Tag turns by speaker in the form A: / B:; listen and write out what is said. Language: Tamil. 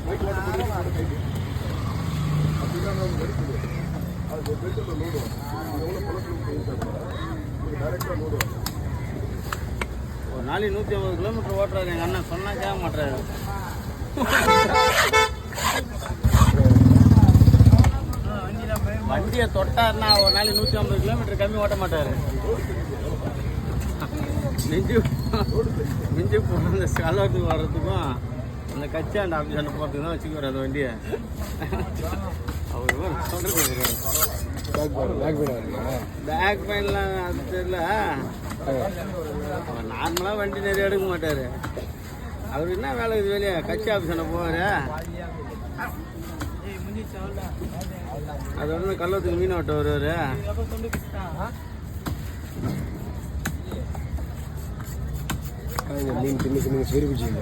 A: ஒரு நாளைக்கு 150 கிலோமீட்டர் ஓட்டுறாரு எங்கள் அண்ணன், சொன்னால் கேட்க மாட்டாரு. வண்டியை தொட்டாருன்னா ஒரு நாளைக்கு 150 கிலோமீட்டர் கம்மி ஓட்ட மாட்டார். மிஞ்சி போகிற அந்த கலவரத்துக்கு வர்றதுக்கும் அந்த கச்சாண்ட ஆஃபீஸாண்ட போகிறதுக்கு தான் வச்சுக்குவார் அந்த வண்டியை. அவர் சொல்கிறது பேக் பெயின்லாம் அது தெரியல. அவர் நார்மலாக வண்டி நிறைய எடுக்க மாட்டார். அவர் என்ன வேலை இது வெளியே கட்சி ஆஃபீஸாண்ட போவார். அது வந்து கல்லத்துக்கு மீன் ஓட்ட வருவார்.
B: மீன் தின்னு சொல்லி பிடிச்சிங்க